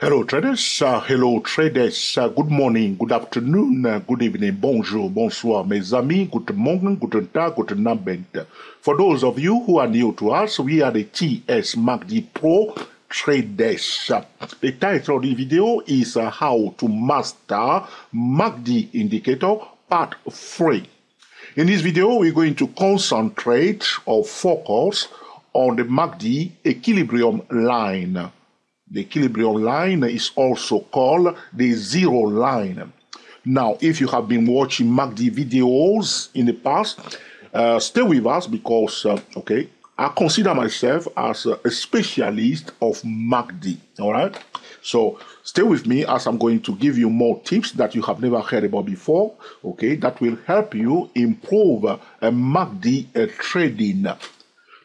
Hello traders, good morning, good afternoon, good evening, bonjour, bonsoir mes amis, guten Morgen, guten Tag, guten Abend. For those of you who are new to us, we are the TS MACD Pro Traders. The title of the video is How to Master MACD Indicator Part 3. In this video, we're going to concentrate or focus on the MACD equilibrium line. The equilibrium line is also called the zero line. Now, if you have been watching MACD videos in the past, stay with us because, I consider myself as a specialist of MACD, all right? So stay with me as I'm going to give you more tips that you have never heard about before, okay, that will help you improve MACD trading.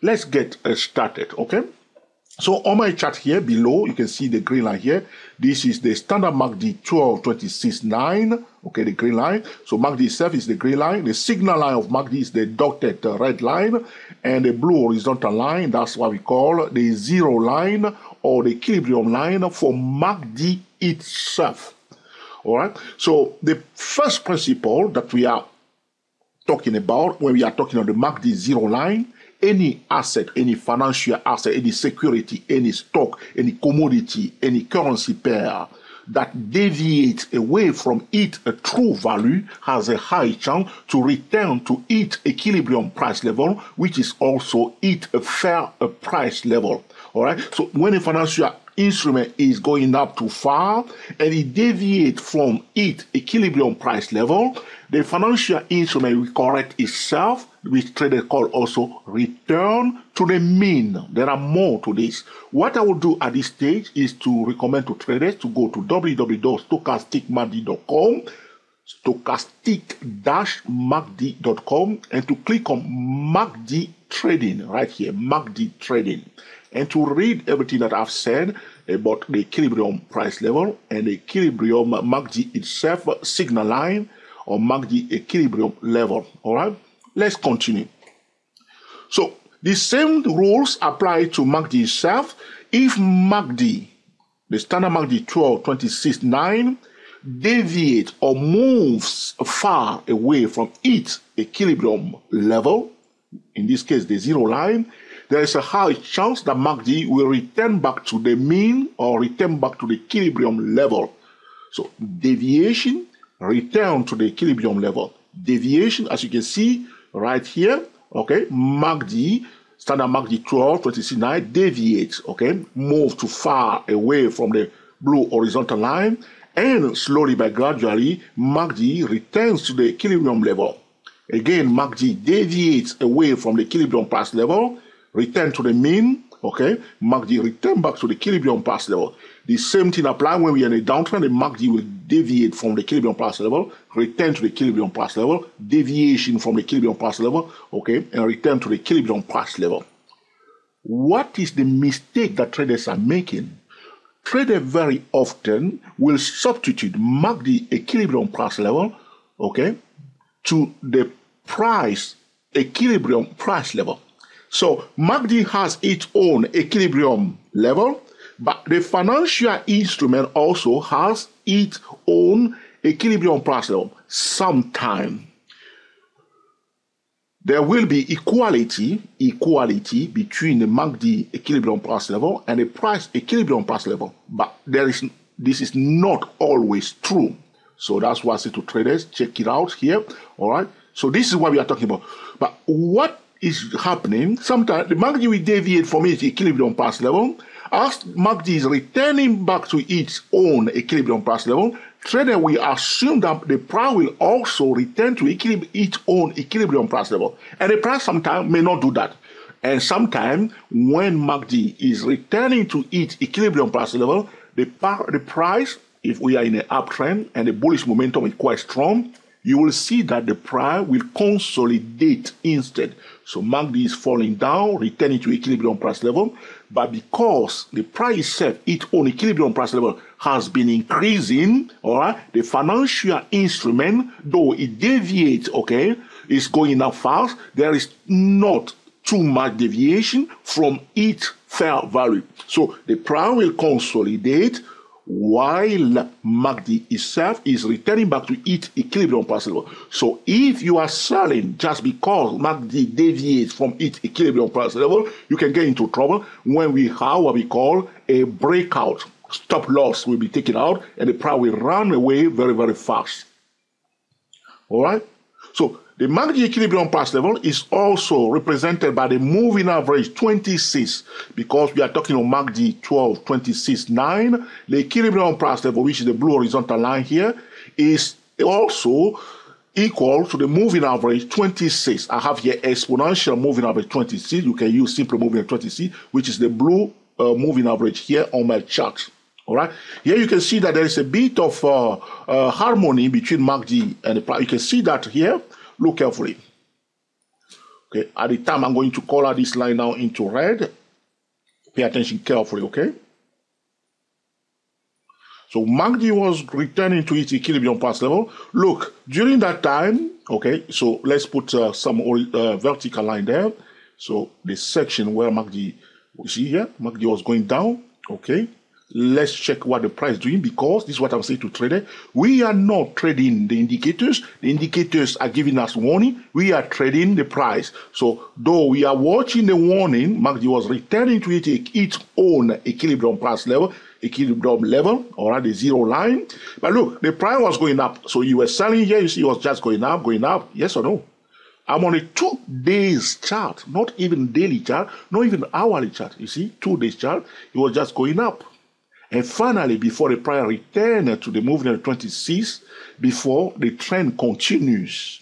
Let's get started, okay? So on my chart here below, you can see the green line here. This is the standard MACD 12.26.9, okay, the green line. So MACD itself is the green line. The signal line of MACD is the dotted red line, and the blue horizontal line, that's what we call the zero line or the equilibrium line for MACD itself. All right. So the first principle that we are talking about when we are talking on the MACD zero line, any asset, any financial asset, any security, any stock, any commodity, any currency pair that deviates away from its true value has a high chance to return to its equilibrium price level, which is also its fair price level. All right. So when a financial instrument is going up too far and it deviates from its equilibrium price level, the financial instrument will correct itself, which traders call also return to the mean. There are more to this. What I will do at this stage is to recommend to traders to go to www.stochasticmacd.com, stochastic-macd.com, and to click on MACD trading right here, MACD trading, and to read everything that I've said about the equilibrium price level and the equilibrium MACD itself signal line or MACD equilibrium level. All right, let's continue. So the same rules apply to MACD itself. If MACD, the standard MACD 12.26.9, deviates or moves far away from its equilibrium level, in this case the zero line, there is a high chance that MACD will return back to the mean or return back to the equilibrium level. So deviation, return to the equilibrium level. Deviation, as you can see right here, okay, MACD, standard MACD 12.26.9 deviates, okay, move too far away from the blue horizontal line, and slowly but gradually, MACD returns to the equilibrium level. Again, MACD deviates away from the equilibrium price level, return to the mean, okay, MACD return back to the equilibrium price level. The same thing applies when we are in a downtrend. The MACD will deviate from the equilibrium price level, return to the equilibrium price level, deviation from the equilibrium price level, okay, and return to the equilibrium price level. What is the mistake that traders are making? Traders very often will substitute MACD equilibrium price level, okay, to the price equilibrium price level. So MACD has its own equilibrium level, but the financial instrument also has its own equilibrium price level. Sometimes there will be equality between the MACD equilibrium price level and the price equilibrium price level, but this is not always true. So that's why I say to traders, check it out here. All right. So this is what we are talking about. But what is happening? Sometimes the MACD will deviate from its equilibrium price level. As MACD is returning back to its own equilibrium price level, trader will assume that the price will also return to its own equilibrium price level. And the price sometimes may not do that. And sometimes when MACD is returning to its equilibrium price level, the price, if we are in an uptrend and the bullish momentum is quite strong, you will see that the price will consolidate instead. So MACD is falling down, returning to equilibrium price level, but because the price itself, its own equilibrium price level, has been increasing, all right, the financial instrument, though it deviates, okay, is going up fast, there is not too much deviation from its fair value. So the price will consolidate while MACD itself is returning back to its equilibrium price level. So if you are selling just because MACD deviates from its equilibrium price level, you can get into trouble when we have what we call a breakout. Stop loss will be taken out and the price will run away very, very fast. All right? So the MACD equilibrium price level is also represented by the moving average 26 because we are talking on MACD 12, 26, 9. The equilibrium price level, which is the blue horizontal line here, is also equal to the moving average 26. I have here exponential moving average 26. You can use simple moving average 26, which is the blue moving average here on my chart. All right. Here you can see that there is a bit of harmony between MACD and the price. You can see that here. Look carefully. Okay. At the time, I'm going to color this line now into red. Pay attention carefully. Okay. So MACD was returning to its equilibrium price level. Look, during that time. Okay. So let's put some vertical line there. So the section where MACD, you see here, MACD was going down. Okay. Let's check what the price is doing because this is what I'm saying to traders. We are not trading the indicators. The indicators are giving us warning. We are trading the price. So though we are watching the warning, MACD was returning to its own equilibrium price level, all right, the zero line. But look, the price was going up. So you were selling here, you see it was just going up. Yes or no? I'm on a 2 days chart, not even daily chart, not even hourly chart. You see, 2 days chart, it was just going up. And finally, before the price returns to the moving average 26, before the trend continues.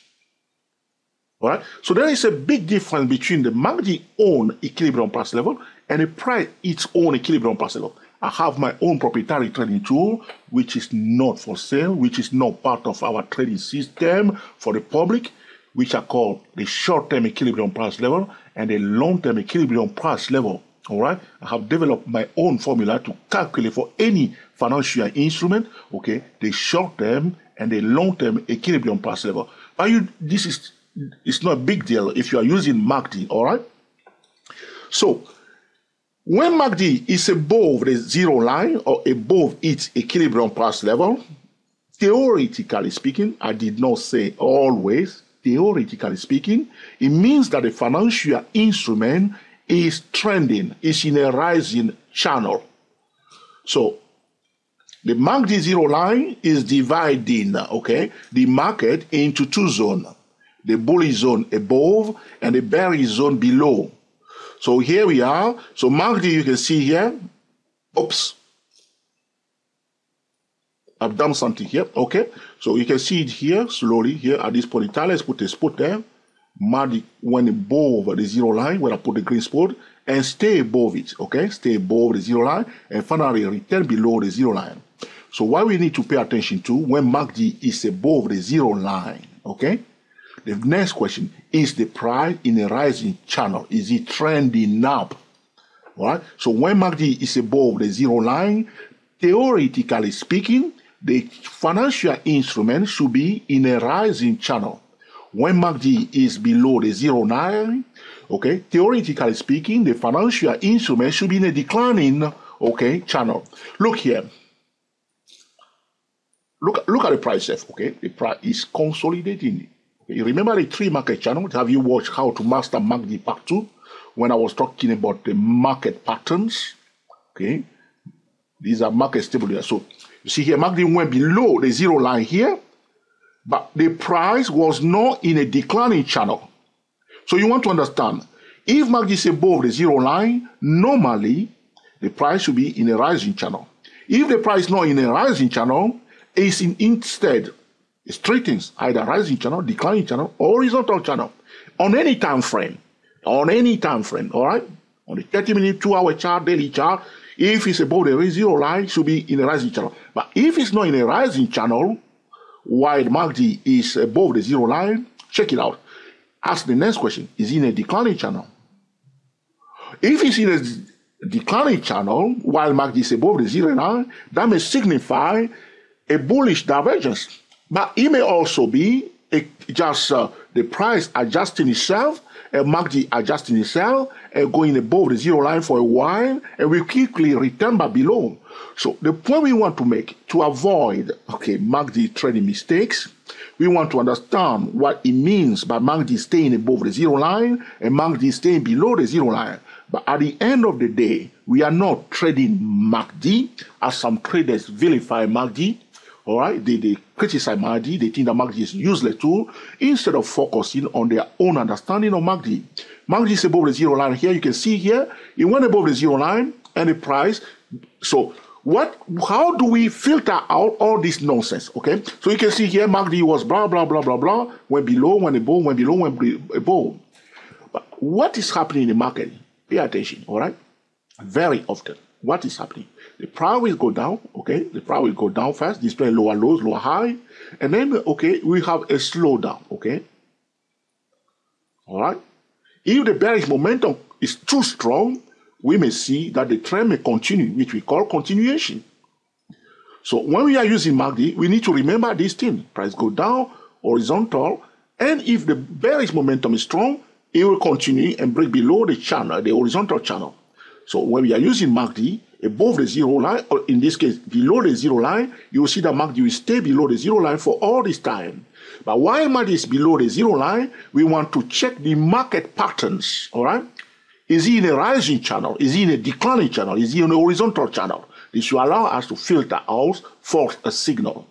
All right? So there is a big difference between the MACD own equilibrium price level and the price its own equilibrium price level. I have my own proprietary trading tool, which is not for sale, which is not part of our trading system for the public, which are called the short-term equilibrium price level and the long-term equilibrium price level. All right, I have developed my own formula to calculate for any financial instrument, okay, the short-term and the long-term equilibrium price level. But it's not a big deal if you are using MACD, all right? So, when MACD is above the zero line or above its equilibrium price level, theoretically speaking, I did not say always, theoretically speaking, it means that the financial instrument is trending, is in a rising channel. So the MACD zero line is dividing, okay, the market into two zones, the bullish zone above and the bearish zone below. So here we are. So MACD, you can see here, oops, I've done something here, okay. So you can see it here slowly here at this point in time. Let's put a spot there. MACD went above the zero line when I put the green spot and stay above it, okay? Stay above the zero line and finally return below the zero line. So what we need to pay attention to when MACD is above the zero line, okay? The next question, is the price in a rising channel? Is it trending up? All right? So when MACD is above the zero line, theoretically speaking, the financial instrument should be in a rising channel. When MACD is below the zero line, okay, theoretically speaking, the financial instrument should be in a declining, okay, channel. Look here. Look at the price F, okay? The price is consolidating. Okay? You remember the three market channels? Have you watched How to Master MACD Part 2 when I was talking about the market patterns? Okay, these are market stable. So you see here, MACD went below the zero line here, but the price was not in a declining channel. So you want to understand, if MACD is above the zero line, normally the price should be in a rising channel. If the price is not in a rising channel, it's instead it's three things: either rising channel, declining channel, or horizontal channel. On any time frame, all right? On the 30-minute, 2-hour chart, daily chart, if it's above the zero line, it should be in a rising channel. But if it's not in a rising channel, while MACD is above the zero line, check it out. Ask the next question, is it in a declining channel? If it's in a declining channel, while MACD is above the zero line, that may signify a bullish divergence. But it may also be the price adjusting itself, and MACD adjusting itself, and going above the zero line for a while, and we quickly return back below. So the point we want to make to avoid MACD trading mistakes, we want to understand what it means by MACD staying above the zero line and MACD staying below the zero line. But at the end of the day, we are not trading MACD as some traders vilify MACD. All right, they criticize MACD, they think that MACD is a useless tool, instead of focusing on their own understanding of MACD. MACD is above the zero line here. You can see here, it went above the zero line and the price. So how do we filter out all this nonsense? Okay, so you can see here, MACD was blah, blah, blah, blah, blah, went below, went above, went below, went above. But what is happening in the market? Pay attention, all right? Very often, what is happening? The price will go down, okay? The price will go down first, display lower lows, lower high, and then, okay, we have a slowdown, okay? All right? If the bearish momentum is too strong, we may see that the trend may continue, which we call continuation. So when we are using MACD, we need to remember this thing. Price go down, horizontal, and if the bearish momentum is strong, it will continue and break below the channel, the horizontal channel. So when we are using MACD above the zero line, or in this case below the zero line, you will see that MACD will stay below the zero line for all this time. But while MACD is below the zero line, we want to check the market patterns, all right? Is he in a rising channel? Is he in a declining channel? Is he in a horizontal channel? This will allow us to filter out for a signal.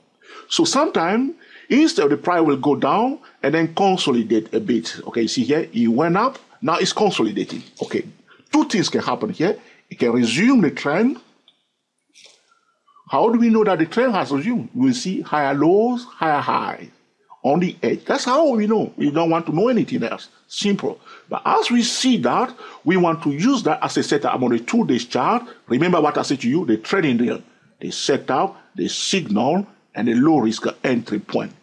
So sometimes, instead the price will go down and then consolidate a bit. Okay, you see here, it went up, now it's consolidating. Okay, two things can happen here. It can resume the trend. How do we know that the trend has resumed? We'll see higher lows, higher highs on the edge. That's how we know. We don't want to know anything else. Simple. But as we see that, we want to use that as a setup. I'm on a 2-day chart. Remember what I said to you, the trading deal. The setup, the signal, and the low risk entry point.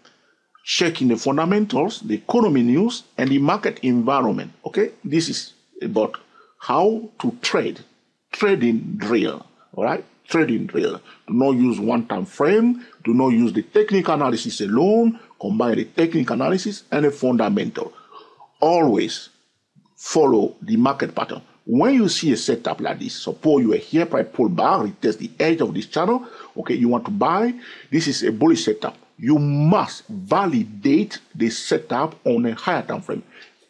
Checking the fundamentals, the economy news, and the market environment. Okay, this is about how to trade. Trading drill. All right, trading drill. Do not use one-time frame. Do not use the technical analysis alone. Combine the technical analysis and the fundamental. Always follow the market pattern. When you see a setup like this, suppose you are here, price pull back, retest the edge of this channel. Okay, you want to buy. This is a bullish setup. You must validate the setup on a higher time frame.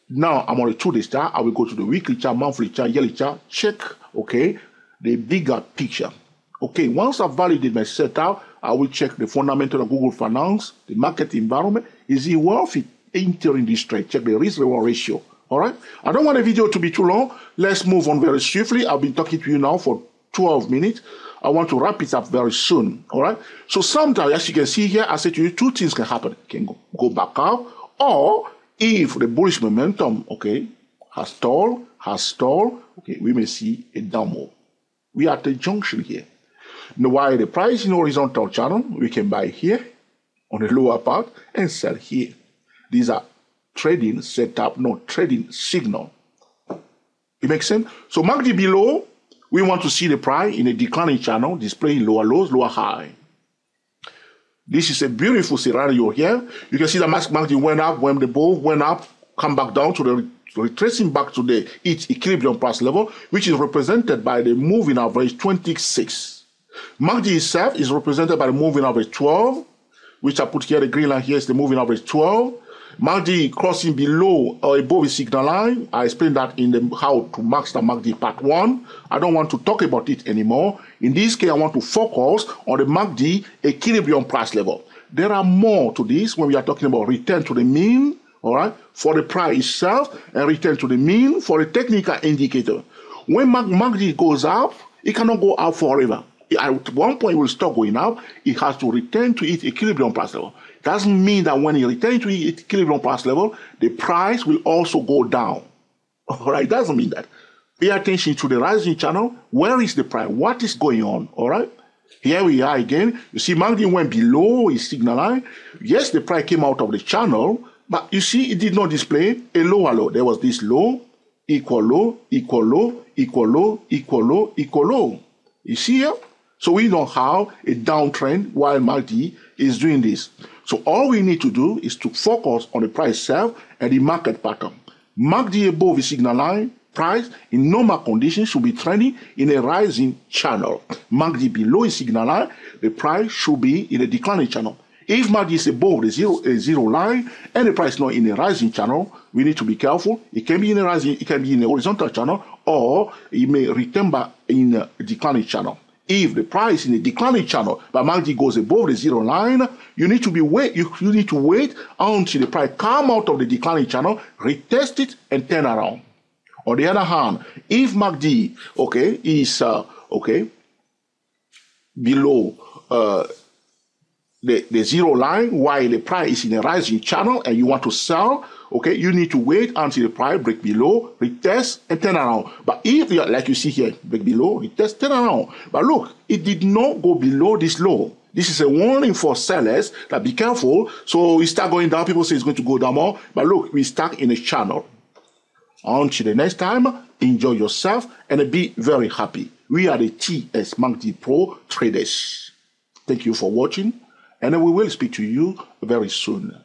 Now I'm on a 2-day chart. I will go to the weekly chart, monthly chart, yearly chart. Check, okay, the bigger picture. Okay, once I validate my setup, I will check the fundamental of Google Finance, the market environment. Is it worth it entering this trade? Check the risk-reward ratio. All right. I don't want the video to be too long. Let's move on very swiftly. I've been talking to you now for 12 minutes. I want to wrap it up very soon. All right. So sometimes, as you can see here, I said to you, two things can happen. It can go back out, or if the bullish momentum, okay, has stalled, okay, we may see a down move. We are at a junction here. Now, while the price in horizontal channel, we can buy here on the lower part and sell here. These are trading setup, not trading signal. It makes sense? So MACD below, we want to see the price in a declining channel, displaying lower lows, lower high. This is a beautiful scenario here. You can see the MACD went up, when the bull went up, come back down to the retracing back to the its equilibrium price level, which is represented by the moving average 26. MACD itself is represented by the moving average 12, which I put here, the green line here is the moving average 12. MACD crossing below or above the signal line. I explained that in the how to master MACD part 1. I don't want to talk about it anymore. In this case, I want to focus on the MACD equilibrium price level. There are more to this when we are talking about return to the mean, all right, for the price itself, and return to the mean for the technical indicator. When MACD goes up, it cannot go up forever. At one point, it will stop going up. It has to return to its equilibrium price level. Doesn't mean that when it returns to its equilibrium price level, the price will also go down. All right, doesn't mean that. Pay attention to the rising channel. Where is the price? What is going on? All right. Here we are again. You see, MACD went below its signal line. Yes, the price came out of the channel, but you see, it did not display a lower low. There was this low, equal low, equal low, equal low, equal low, equal low. You see here? So we don't have a downtrend while MACD is doing this. So all we need to do is to focus on the price itself and the market pattern. MACD above the signal line, price in normal conditions should be trending in a rising channel. MACD below the signal line, the price should be in a declining channel. If MACD is above the zero line and the price is not in a rising channel, we need to be careful. It can be in a rising, it can be in a horizontal channel, or it may return back in a declining channel. If the price in a declining channel, but MACD goes above the zero line, you need to wait until the price come out of the declining channel, retest it, and turn around. On the other hand, if MACD is below the zero line while the price is in a rising channel and you want to sell, you need to wait until the price break below, retest, and turn around. But if, like you see here, break below, retest, turn around. But look, it did not go below this low. This is a warning for sellers that be careful. So we start going down, people say it's going to go down more. But look, we stuck in a channel. Until the next time, enjoy yourself and be very happy. We are the TS MACD Pro traders. Thank you for watching, and we will speak to you very soon.